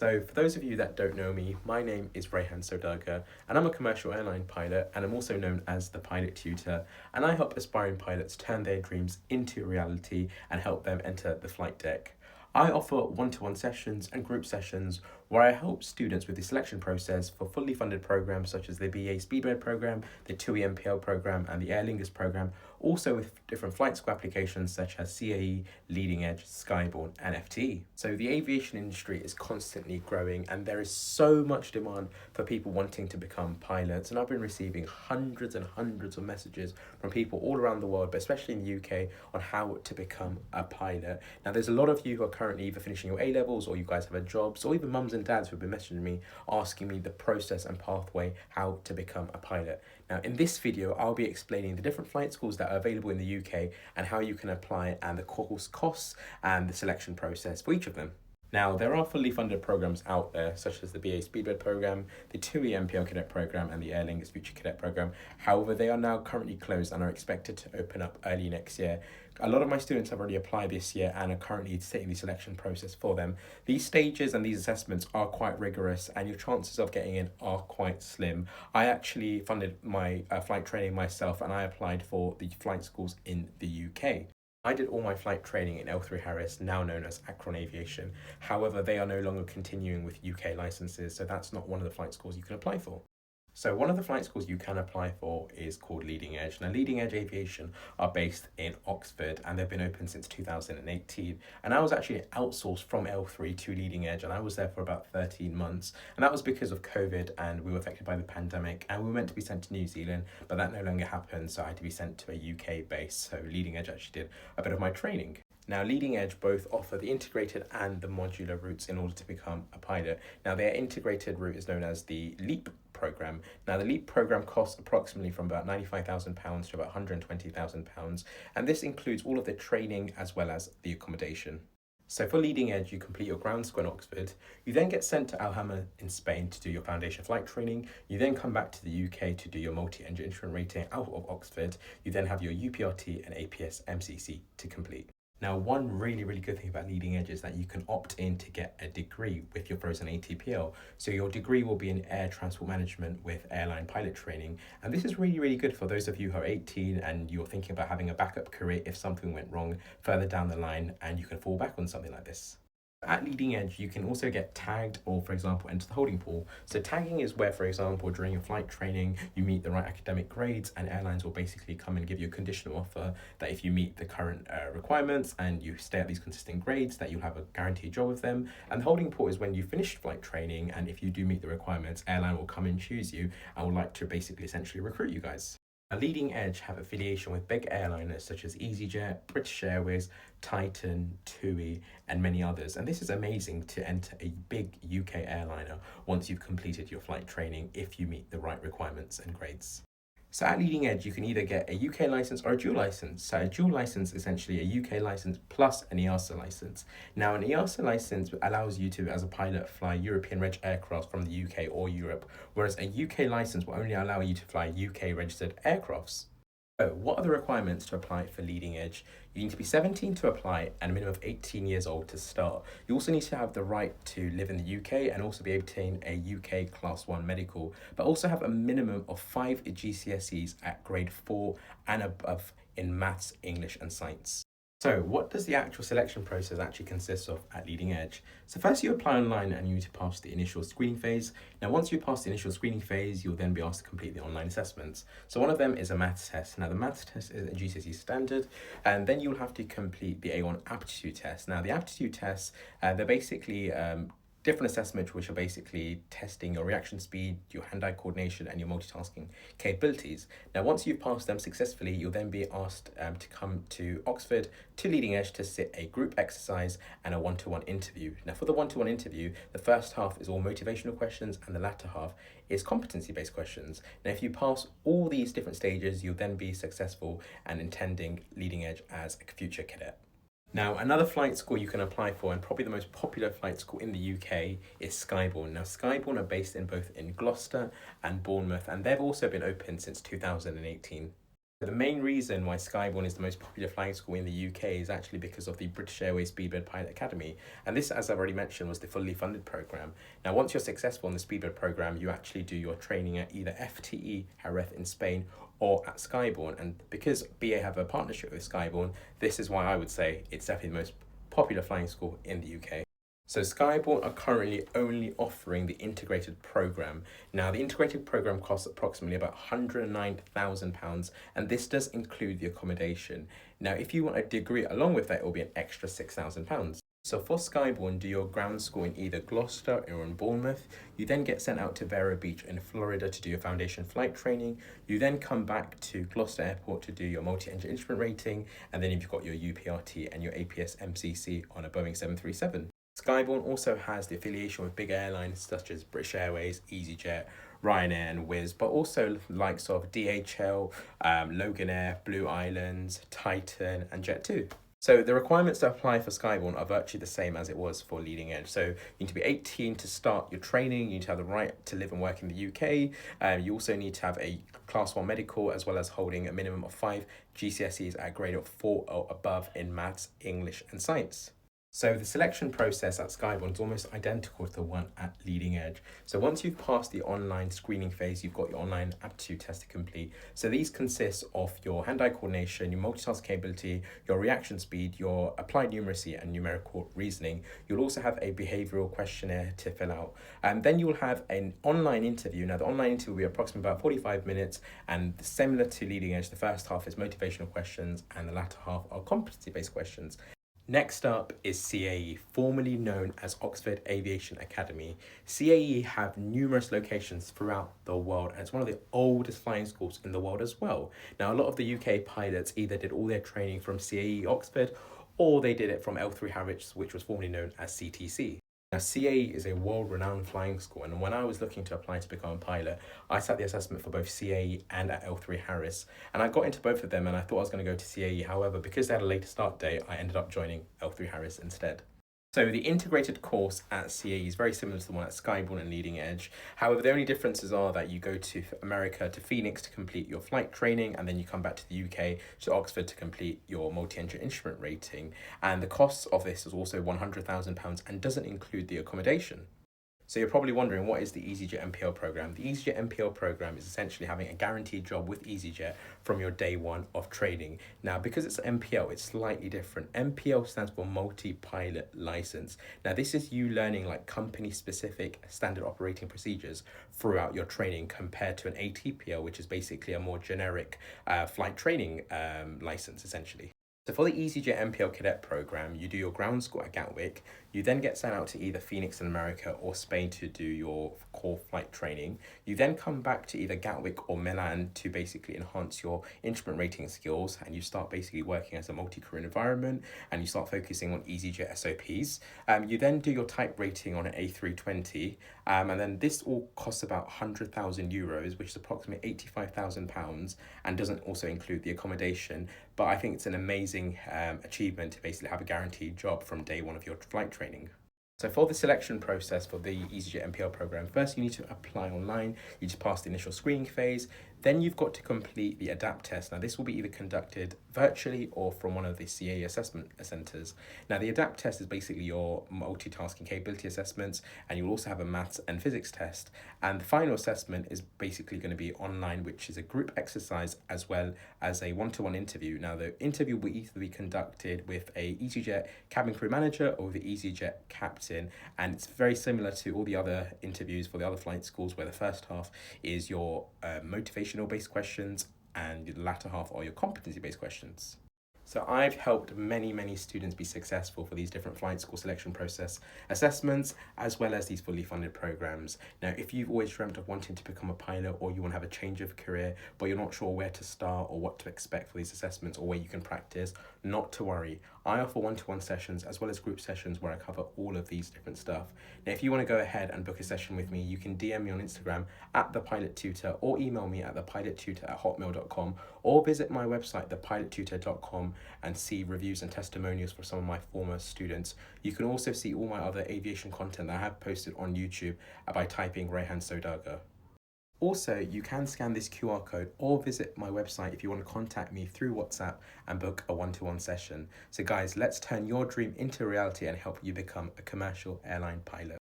So for those of you that don't know me, my name is Rayhan Sodaga and I'm a commercial airline pilot and I'm also known as the pilot tutor, and I help aspiring pilots turn their dreams into reality and help them enter the flight deck. I offer one-to-one sessions and group sessions where I help students with the selection process for fully funded programs such as the BA Speedbird program, the TUI MPL program and the Aer Lingus program, also with different flight school applications such as CAE, Leading Edge, Skyborne and FTE. So the aviation industry is constantly growing and there is so much demand for people wanting to become pilots, and I've been receiving hundreds and hundreds of messages from people all around the world, but especially in the UK, on how to become a pilot. Now there's a lot of you who are currently either finishing your A-levels or you guys have jobs, or even mums and dads who have been messaging me asking me the process and pathway how to become a pilot. Now in this video I'll be explaining the different flight schools that are available in the UK and how you can apply, and the course costs and the selection process for each of them. Now, there are fully funded programs out there, such as the BA Speedbird program, the TUI MPL Cadet program, and the Aer Lingus Future Cadet program. However, they are now currently closed and are expected to open up early next year. A lot of my students have already applied this year and are currently sitting the selection process for them. These stages and these assessments are quite rigorous and your chances of getting in are quite slim. I actually funded my flight training myself and I applied for the flight schools in the UK. I did all my flight training in L3 Harris, now known as Akron Aviation. However, they are no longer continuing with UK licenses, so that's not one of the flight schools you can apply for. So one of the flight schools you can apply for is called Leading Edge. Now Leading Edge Aviation are based in Oxford and they've been open since 2018. And I was actually outsourced from L3 to Leading Edge and I was there for about 13 months. And that was because of COVID and we were affected by the pandemic and we were meant to be sent to New Zealand, but that no longer happened. So I had to be sent to a UK base. So Leading Edge actually did a bit of my training. Now, Leading Edge both offer the integrated and the modular routes in order to become a pilot. Now, their integrated route is known as the LEAP program. Now, the LEAP program costs approximately from about £95,000 to about £120,000, and this includes all of the training as well as the accommodation. So for Leading Edge, you complete your ground school in Oxford, you then get sent to Alhama in Spain to do your foundation flight training, you then come back to the UK to do your multi-engine instrument rating out of Oxford, you then have your UPRT and APS MCC to complete. Now, one really good thing about Leading Edge is that you can opt in to get a degree with your frozen ATPL. So your degree will be in air transport management with airline pilot training. And this is really good for those of you who are 18 and you're thinking about having a backup career if something went wrong further down the line, and you can fall back on something like this. At Leading Edge, you can also get tagged or, for example, enter the holding pool. So tagging is where, for example, during your flight training, you meet the right academic grades and airlines will basically come and give you a conditional offer that if you meet the current requirements and you stay at these consistent grades, that you'll have a guaranteed job with them. And the holding pool is when you finish flight training and if you do meet the requirements, airline will come and choose you and would like to basically essentially recruit you guys. A Leading Edge have affiliation with big airliners such as EasyJet, British Airways, Titan, TUI, and many others. And this is amazing to enter a big UK airliner once you've completed your flight training if you meet the right requirements and grades. So at Leading Edge, you can either get a UK license or a dual license. So a dual license is essentially a UK license plus an EASA license. Now, an EASA license allows you to, as a pilot, fly European reg aircraft from the UK or Europe, whereas a UK license will only allow you to fly UK registered aircrafts. So what are the requirements to apply for Leading Edge? You need to be 17 to apply and a minimum of 18 years old to start. You also need to have the right to live in the UK and also be able to obtain a UK Class 1 medical, but also have a minimum of 5 GCSEs at grade 4 and above in maths, English and science. So what does the actual selection process actually consist of at Leading Edge? So first you apply online and you need to pass the initial screening phase. Now once you pass the initial screening phase, you'll then be asked to complete the online assessments. So one of them is a maths test. Now the maths test is a GCSE standard, and then you'll have to complete the A1 aptitude test. Now the aptitude tests, they're basically different assessments which are basically testing your reaction speed, your hand-eye coordination and your multitasking capabilities. Now once you've passed them successfully, you'll then be asked to come to Oxford to Leading Edge to sit a group exercise and a one-to-one interview. Now for the one-to-one interview, the first half is all motivational questions and the latter half is competency-based questions. Now if you pass all these different stages, you'll then be successful and attending Leading Edge as a future cadet. Now, another flight school you can apply for, and probably the most popular flight school in the UK, is Skyborne. Now, Skyborne are based in both in Gloucester and Bournemouth, and they've also been open since 2018. The main reason why Skyborne is the most popular flying school in the UK is actually because of the British Airways Speedbird Pilot Academy. And this, as I've already mentioned, was the fully funded program. Now, once you're successful in the Speedbird program, you actually do your training at either FTE Jerez in Spain or at Skyborne. And because BA have a partnership with Skyborne, this is why I would say it's definitely the most popular flying school in the UK. So Skyborne are currently only offering the integrated program. Now the integrated program costs approximately about £109,000 and this does include the accommodation. Now if you want a degree along with that, it will be an extra £6,000. So for Skyborne, do your ground school in either Gloucester or in Bournemouth. You then get sent out to Vero Beach in Florida to do your foundation flight training. You then come back to Gloucester Airport to do your multi-engine instrument rating, and then you've got your UPRT and your APS MCC on a Boeing 737. Skyborne also has the affiliation with big airlines such as British Airways, EasyJet, Ryanair and Wizz, but also likes of DHL, Logan Air, Blue Islands, Titan and Jet2. So the requirements to apply for Skyborne are virtually the same as it was for Leading Edge. So you need to be 18 to start your training, you need to have the right to live and work in the UK, you also need to have a Class 1 medical as well as holding a minimum of 5 GCSEs at a grade of 4 or above in maths, English and science. So the selection process at Skyborne is almost identical to the one at Leading Edge. So once you've passed the online screening phase, you've got your online aptitude test to complete. So these consist of your hand-eye coordination, your multitask capability, your reaction speed, your applied numeracy and numerical reasoning. You'll also have a behavioural questionnaire to fill out. And then you will have an online interview. Now the online interview will be approximately about 45 minutes and similar to Leading Edge, the first half is motivational questions and the latter half are competency-based questions. Next up is CAE, formerly known as Oxford Aviation Academy. CAE have numerous locations throughout the world and it's one of the oldest flying schools in the world as well. Now a lot of the UK pilots either did all their training from CAE Oxford or they did it from L3 Harwich, which was formerly known as CTC. Now, CAE is a world-renowned flying school, and when I was looking to apply to become a pilot, I sat the assessment for both CAE and at L3 Harris, and I got into both of them, and I thought I was going to go to CAE. However, because they had a later start date, I ended up joining L3 Harris instead. So the integrated course at CAE is very similar to the one at Skyborne and Leading Edge. However, the only differences are that you go to America, to Phoenix to complete your flight training, and then you come back to the UK, to Oxford to complete your multi-engine instrument rating. And the cost of this is also £100,000 and doesn't include the accommodation. So you're probably wondering, what is the EasyJet MPL program? The EasyJet MPL program is essentially having a guaranteed job with EasyJet from your day one of training. Now, because it's MPL, it's slightly different. MPL stands for multi-pilot license. Now, this is you learning like company-specific standard operating procedures throughout your training compared to an ATPL, which is basically a more generic flight training license, essentially. So for the EasyJet MPL Cadet program, you do your ground school at Gatwick. You then get sent out to either Phoenix in America or Spain to do your core flight training. You then come back to either Gatwick or Milan to basically enhance your instrument rating skills, and you start basically working as a multi-career environment and you start focusing on EasyJet SOPs. You then do your type rating on an A320, and then this all costs about €100,000, which is approximately £85,000 and doesn't also include the accommodation. But I think it's an amazing achievement to basically have a guaranteed job from day one of your flight training. So for the selection process for the EasyJet MPL program, first you need to apply online, you just pass the initial screening phase, then you've got to complete the ADAPT test. Now this will be either conducted virtually or from one of the CAE assessment centres. Now the ADAPT test is basically your multitasking capability assessments, and you'll also have a maths and physics test. And the final assessment is basically going to be online, which is a group exercise as well as a one-to-one interview. Now the interview will either be conducted with a EasyJet cabin crew manager or the EasyJet captain, and it's very similar to all the other interviews for the other flight schools, where the first half is your motivational based questions and the latter half are your competency based questions. So I've helped many students be successful for these different flight school selection process assessments, as well as these fully funded programs. Now, if you've always dreamt of wanting to become a pilot, or you want to have a change of career, but you're not sure where to start or what to expect for these assessments or where you can practice, not to worry. I offer one-to-one sessions as well as group sessions where I cover all of these different stuff. Now, if you want to go ahead and book a session with me, you can DM me on Instagram at thepilottutor or email me at thepilottutor@hotmail.com, or visit my website, thepilottutor.com, and see reviews and testimonials for some of my former students. You can also see all my other aviation content that I have posted on YouTube by typing Rehan Sodagar. Also, you can scan this QR code or visit my website if you want to contact me through WhatsApp and book a one-to-one session. So guys, let's turn your dream into reality and help you become a commercial airline pilot.